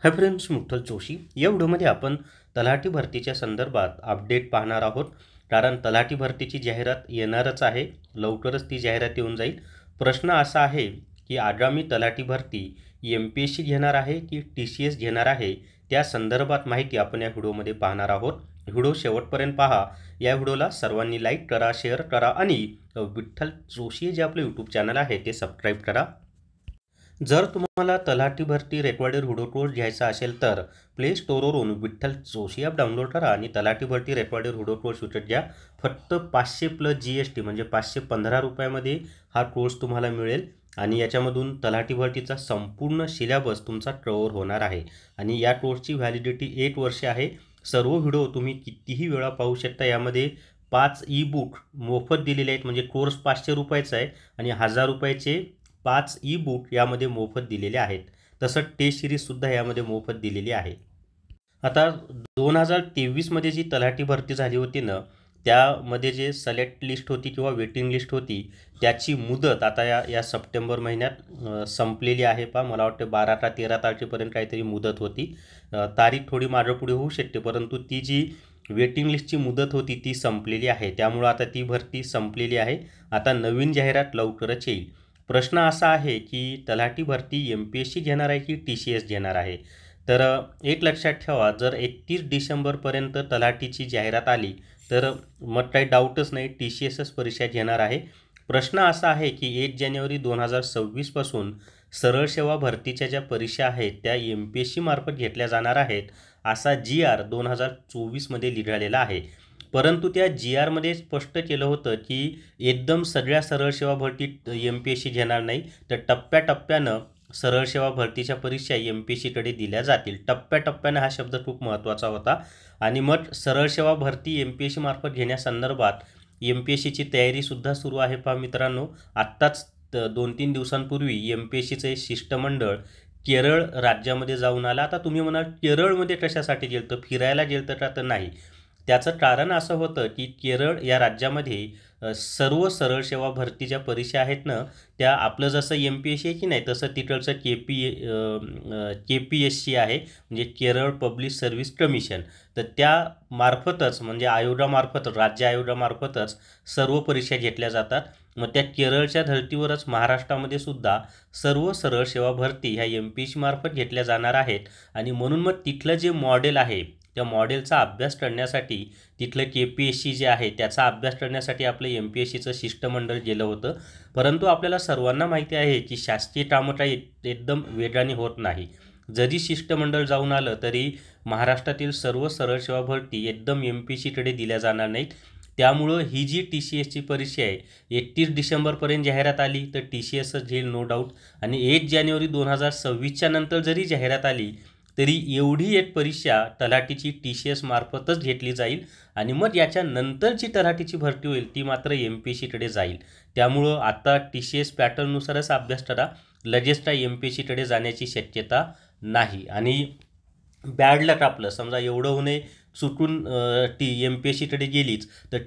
Hi friends, मुठ्ठल Joshi या व्हिडिओमध्ये आपण तलाठी भरतीच्या संदर्भात अपडेट पाहणार आहोत. कारण तलाठी भरतीची जाहिरात येणारच आहे, लवकरच ती जाहिरात येऊन जाईल. प्रश्न असा आहे की आगामी तलाठी भरती MPSC घेणार आहे की TCS घेणार आहे, त्या संदर्भात माहिती आपण या व्हिडिओमध्ये पाहणार आहोत. व्हिडिओ शेवटपर्यंत पहा. या व्हिडिओला सर्वांनी लाईक करा, शेअर करा आणि विठ्ठल जोशी जे आपले यूट्यूब चॅनल आहे ते सबस्क्राईब करा. जर तुम्हाला तलाठी भरती रेकॉर्डेड व्हिडिओ कोर्स घ्यायचा असेल तर प्ले स्टोअरवरून विठ्ठल जोशी ॲप डाउनलोड करा आणि तलाठी भरती रेकॉर्डेड व्हिडिओ कोर्स विकत घ्या. फक्त 500 प्लस GST म्हणजे 515 रुपयामध्ये हा कोर्स तुम्हाला मिळेल आणि याच्यामधून तलाठी भरतीचा संपूर्ण सिलेबस तुमचा कव्हर होणार आहे. आणि या कोर्सची व्हॅलिडिटी 1 वर्ष आहे. सर्व व्हिडिओ तुम्ही कितीही वेळा पाहू शकता. यामध्ये 5 ई-बुक मोफत दिलेले आहेत, म्हणजे कोर्स 500 रुपयाचा आहे आणि 1000 रुपयाचे 5 ई-बुक यामध्ये मोफत दिलेले आहेत. तसं टेस्ट सिरीजसुद्धा यामध्ये मोफत दिलेली आहे. आता 2023मध्ये जी तलाठी भरती झाली होती ना, त्यामध्ये जे सिलेक्ट लिस्ट होती किंवा वेटिंग लिस्ट होती त्याची मुदत आता या सप्टेंबर महिन्यात संपलेली आहे. मला वाटतं 12 का 13 तारखेपर्यंत काहीतरी मुदत होती. तारीख थोडी मागे पुढे होऊ शकते, परंतु ती जी वेटिंग लिस्टची मुदत होती ती संपलेली आहे. त्यामुळं आता ती भरती संपलेली आहे. आता नवीन जाहिरात लवकरच येईल. प्रश्न असा आहे की तलाठी भरती MPSC घेणार आहे की TCS घेणार आहे. तर एक लक्षात ठेवा, जर 31 डिसेंबरपर्यंत तलाठीची जाहिरात आली तर मग काही डाऊटच नाही, TCSच परीक्षा घेणार आहे. प्रश्न असा आहे की 1 जानेवारी 2026 पासून सरळ सेवा भरतीच्या ज्या परीक्षा आहेत त्या MPSC मार्फत घेतल्या जाणार आहेत, असा GR 2024मध्ये निघालेला आहे. परंतु त्या GRमध्ये स्पष्ट केलं होतं की एकदम सगळ्या सरळ सेवा भरतीत MPSC घेणार नाही, तर टप्प्याटप्प्यानं सरळ सेवा भरतीच्या परीक्षा MPSCकडे दिल्या जातील. टप्प्याटप्प्यानं हा शब्द खूप महत्त्वाचा होता. आणि मग सरळ सेवा भरती MPSC मार्फत घेण्यासंदर्भात MPSCची तयारीसुद्धा सुरू आहे. पहा मित्रांनो, आत्ताच 2-3 दिवसांपूर्वी MPSCचं शिष्टमंडळ केरळ राज्यामध्ये जाऊन आला. आता तुम्ही म्हणाल केरळमध्ये कशासाठी गेलं, तर फिरायला गेलं का? तर नाही. त्याचं कारण असं होतं की केरळ या राज्यामध्ये सर्व सरळ सेवा भरती ज्या परीक्षा आहेत ना, त्या आपलं जसं MPSC आहे की नाही, तसं तिकडचं KPSC आहे, म्हणजे केरळ पब्लिक सर्व्हिस कमिशन. तर त्या मार्फतच, म्हणजे आयोगामार्फत, राज्य आयोगामार्फतच सर्व परीक्षा घेतल्या जातात. मग त्या केरळच्या धर्तीवरच महाराष्ट्रामध्ये सुद्धा सर्व सरळ सेवा भरती ह्या MPSC मार्फत घेतल्या जाणार आहेत. आणि म्हणून मग तिथलं जे मॉडेल आहे त्या मॉडेलचा अभ्यास करण्यासाठी, तिथलं KPSC जे आहे त्याचा अभ्यास करण्यासाठी आपलं MPSCचं शिष्टमंडळ गेलं होतं. परंतु आपल्याला सर्वांना माहिती आहे की शासकीय कामं काही एकदम वेगाने होत नाही. जरी शिष्टमंडळ जाऊन आलं तरी महाराष्ट्रातील सर्व सरळ सेवा भरती एकदम MPSCकडे दिल्या जाणार नाहीत. त्यामुळं ही जी TCSची परीक्षा आहे, 31 डिसेंबरपर्यंत जाहिरात आली तर TCSच घेईल नो डाऊट. आणि 1 जानेवारी 2026च्या नंतर जरी जाहिरात आली तरी एवढी एक परीक्षा तलाठीची TCS मार्फतच घेतली जाईल. आणि मग याच्यानंतर जी तलाठीची भरती होईल ती मात्र MPSCकडे जाईल. त्यामुळं आता TCS पॅटर्ननुसारच अभ्यास करा, लगेच त्या MPSCकडे जाण्याची शक्यता नाही. आणि बॅड लक आपलं, समजा एवढं होणे चुकून MPSCकडे गेलीच तर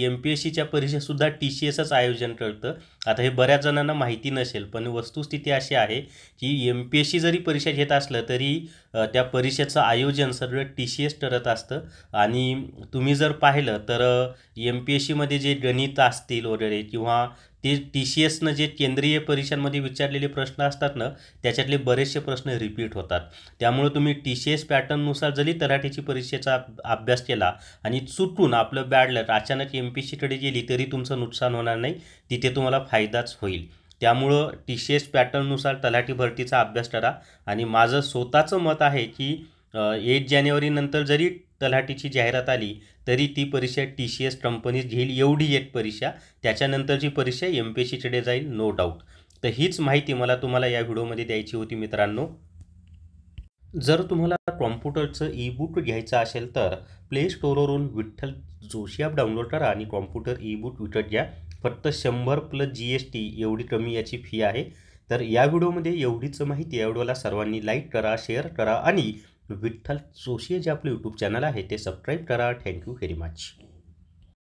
MPSCच्या परीक्षेसुद्धा TCSच आयोजन करतं. आता हे बऱ्याच जणांना माहिती नसेल, पण वस्तुस्थिती अशी आहे की MPSC जरी परीक्षा घेत असलं तरी त्या परीक्षेचं आयोजन सगळं TCS करत असतं. आणि तुम्ही जर पाहिलं तर MPSCमध्ये जे गणित असतील वगैरे, किंवा ते TCSनं जे केंद्रीय परीक्षांमध्ये विचारलेले प्रश्न असतात ना, त्याच्यातले बरेचसे प्रश्न रिपीट होतात. त्यामुळे तुम्ही TCS पॅटर्ननुसार जरी तलाठीची परीक्षेचा अभ्यास केला आणि चुकून आपलं बॅड लक अचानक MPSCकडे गेली तरी तुमचं नुकसान होणार नाही, तिथे तुम्हाला फायदाच होईल. त्यामुळं TCS पॅटर्ननुसार तलाठी भरतीचा अभ्यास करा. आणि माझं स्वतःचं मत आहे की 1 जानेवारीनंतर जरी तलाठीची जाहिरात आली तरी ती परीक्षा TCS कंपनीज घेईल, एवढी एक परीक्षा. त्याच्यानंतरची परीक्षा MPSCकडे जाईल नो डाऊट. तर हीच माहिती मला तुम्हाला या व्हिडिओमध्ये द्यायची होती मित्रांनो. जर तुम्हाला कॉम्प्युटरचं ई-बुक घ्यायचं असेल तर प्ले स्टोअरवरून विठ्ठल जोशी ॲप डाउनलोड करा आणि कॉम्प्युटर ई-बुक विकत घ्या. फक्त 100 प्लस GST एवढी कमी याची फी आहे. तर या व्हिडिओमध्ये एवढीच माहिती. या व्हिडिओला सर्वांनी लाईक करा, शेअर करा आणि विठ्ठल जोशी जे आपलं यूट्यूब चॅनल आहे ते सबस्क्राईब करा. Thank you very much.